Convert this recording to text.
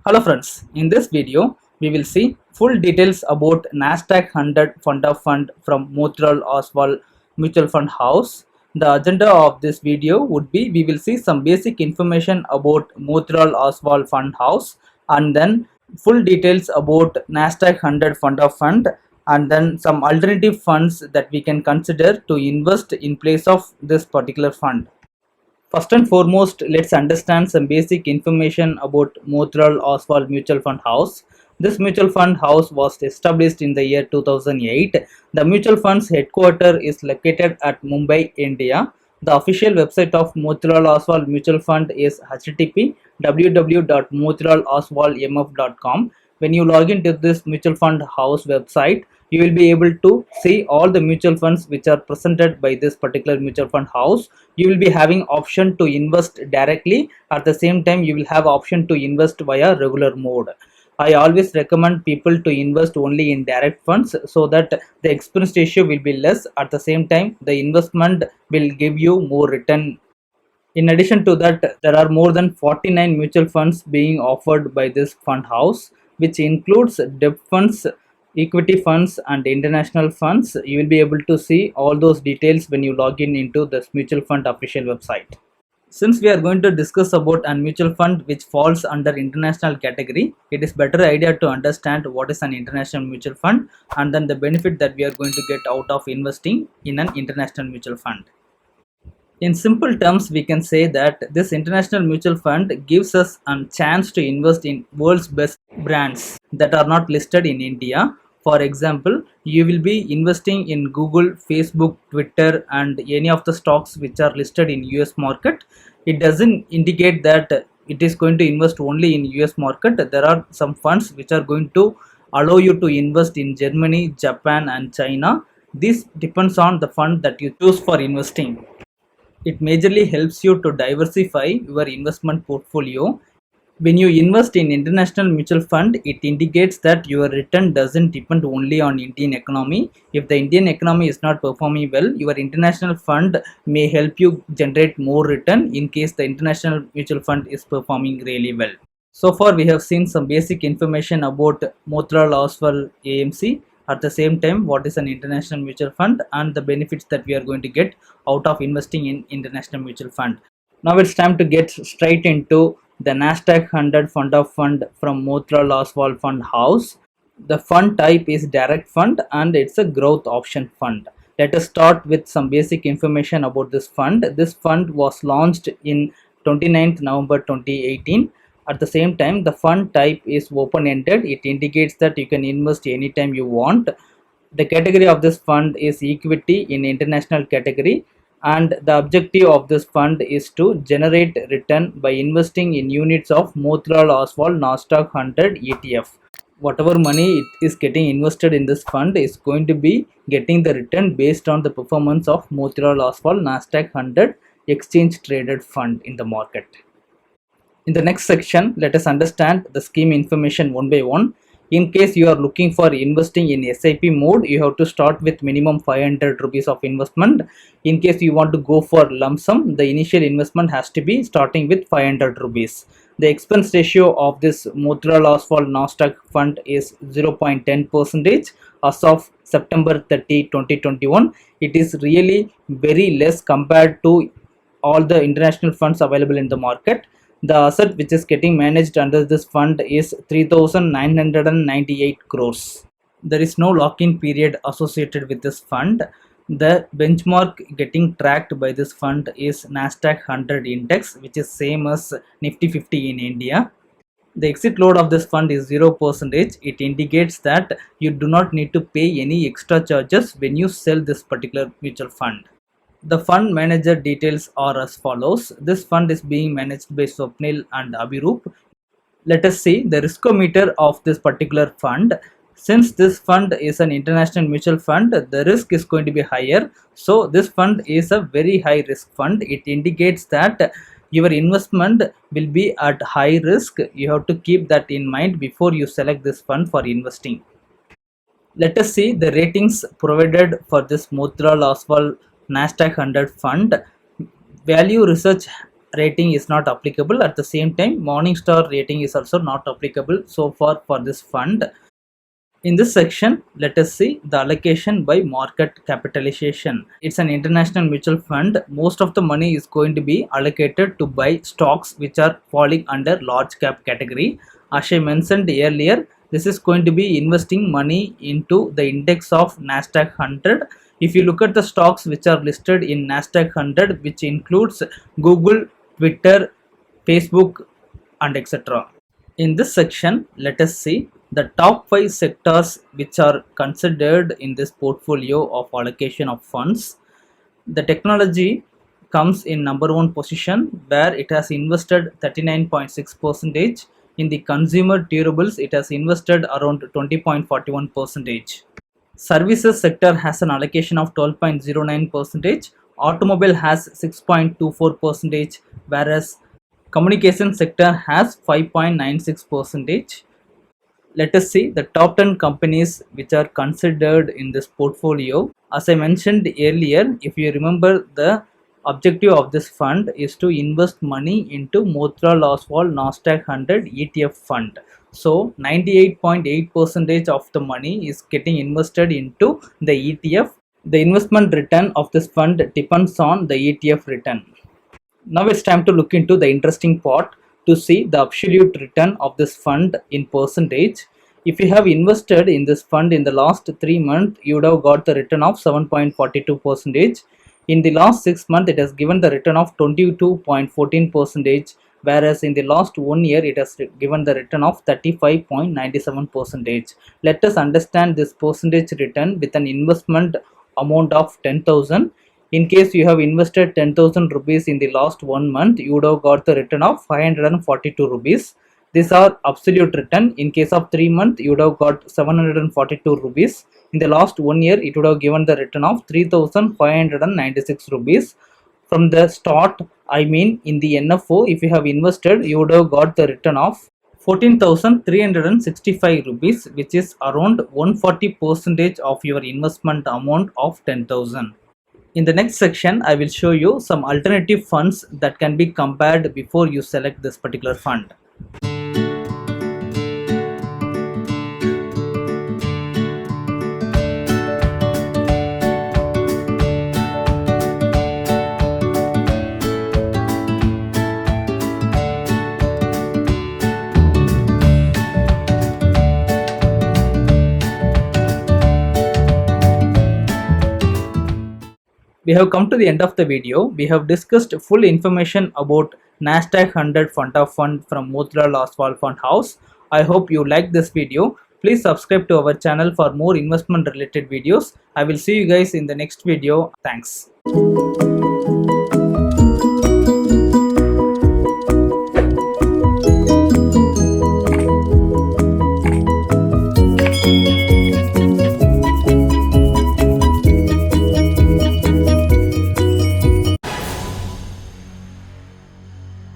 Hello friends, in this video we will see full details about Nasdaq 100 Fund of Fund from Motilal Oswal Mutual Fund House. The agenda of this video would be we will see some basic information about Motilal Oswal Fund House and then full details about Nasdaq 100 Fund of Fund and then some alternative funds that we can consider to invest in place of this particular fund. First and foremost, let's understand some basic information about Motilal Oswal Mutual Fund House. This mutual fund house was established in the year 2008. The mutual fund's headquarters is located at Mumbai, India. The official website of Motilal Oswal Mutual Fund is http www.motilaloswalmf.com. When you log into this mutual fund house website, you will be able to see all the mutual funds which are presented by this particular mutual fund house. You will be having option to invest directly. At the same time, you will have option to invest via regular mode. I always recommend people to invest only in direct funds so that the expense ratio will be less. At the same time, the investment will give you more return. In addition to that, there are more than 49 mutual funds being offered by this fund house, which includes debt funds, equity funds, and international funds. You will be able to see all those details when you log in into this mutual fund official website. Since we are going to discuss about a mutual fund which falls under international category, it is better idea to understand what is an international mutual fund and then the benefit that we are going to get out of investing in an international mutual fund. In simple terms, we can say that this international mutual fund gives us a chance to invest in world's best brands that are not listed in India. For example, you will be investing in Google, Facebook, Twitter, and any of the stocks which are listed in US market. It doesn't indicate that it is going to invest only in US market. There are some funds which are going to allow you to invest in Germany, Japan, and China. This depends on the fund that you choose for investing. It majorly helps you to diversify your investment portfolio. When you invest in international mutual fund, it indicates that your return doesn't depend only on Indian economy. If the Indian economy is not performing well, your international fund may help you generate more return in case the international mutual fund is performing really well. So far, we have seen some basic information about Motilal Oswal AMC. At the same time, what is an international mutual fund and the benefits that we are going to get out of investing in international mutual fund. Now it's time to get straight into the Nasdaq 100 Fund of Fund from Motilal Oswal Fund House. The fund type is direct fund and it's a growth option fund. Let us start with some basic information about this fund. This fund was launched in 29th November 2018. At the same time, the fund type is open-ended. It indicates that you can invest anytime you want. The category of this fund is equity in international category, and the objective of this fund is to generate return by investing in units of Motilal Oswal Nasdaq 100 ETF. Whatever money it is getting invested in this fund is going to be getting the return based on the performance of Motilal Oswal Nasdaq 100 exchange traded fund in the market. In the next section, let us understand the scheme information one by one. In case you are looking for investing in SIP mode, you have to start with minimum 500 rupees of investment. In case you want to go for lump sum, the initial investment has to be starting with 500 rupees. The expense ratio of this Motilal Oswal Nasdaq fund is 0.10% as of September 30, 2021. It is really very less compared to all the international funds available in the market. The asset which is getting managed under this fund is 3,998 crores. There is no lock-in period associated with this fund. The benchmark getting tracked by this fund is Nasdaq 100 index, which is same as Nifty 50 in India. The exit load of this fund is 0%. It indicates that you do not need to pay any extra charges when you sell this particular mutual fund. The fund manager details are as follows. This fund is being managed by Swapnil and Abhiroop. Let us see the riskometer of this particular fund. Since this fund is an international mutual fund, the risk is going to be higher. So this fund is a very high risk fund. It indicates that your investment will be at high risk. You have to keep that in mind before you select this fund for investing. Let us see the ratings provided for this Motilal Oswal Nasdaq 100 fund. Value Research rating is not applicable. At the same time, Morningstar rating is also not applicable so far for this fund. In this section, let us see the allocation by market capitalization. It's an international mutual fund. Most of the money is going to be allocated to buy stocks which are falling under large cap category. As I mentioned earlier, this is going to be investing money into the index of Nasdaq 100. If you look at the stocks which are listed in Nasdaq 100, which includes Google, Twitter, Facebook, and etc. In this section, let us see the top 5 sectors which are considered in this portfolio of allocation of funds. The technology comes in number 1 position, where it has invested 39.6%. In the consumer durables, it has invested around 20.41%. Services sector has an allocation of 12.09%. Automobile has 6.24%, whereas communication sector has 5.96%. Let us see the top 10 companies which are considered in this portfolio. As I mentioned earlier, if you remember, the objective of this fund is to invest money into Motilal Oswal Nasdaq 100 ETF fund. So 98.8% of the money is getting invested into the ETF. The investment return of this fund depends on the ETF return. Now it's time to look into the interesting part to see the absolute return of this fund in percentage. If you have invested in this fund in the last 3 months, you would have got the return of 7.42%. In the last 6 months, it has given the return of 22.14%, whereas in the last 1 year, it has given the return of 35.97%. Let us understand this percentage return with an investment amount of 10,000. In case you have invested 10,000 rupees in the last 1 month, you would have got the return of 542 rupees. These are absolute return. In case of 3 months, you would have got 742 rupees. In the last 1 year, it would have given the return of 3,596 rupees. From the start, I mean in the NFO, if you have invested, you would have got the return of 14,365 rupees, which is around 140% of your investment amount of 10,000. In the next section, I will show you some alternative funds that can be compared before you select this particular fund. We have come to the end of the video. We have discussed full information about Nasdaq 100 Fund of Fund from Motilal Oswal Fund House. I hope you liked this video. Please subscribe to our channel for more investment related videos. I will see you guys in the next video. Thanks.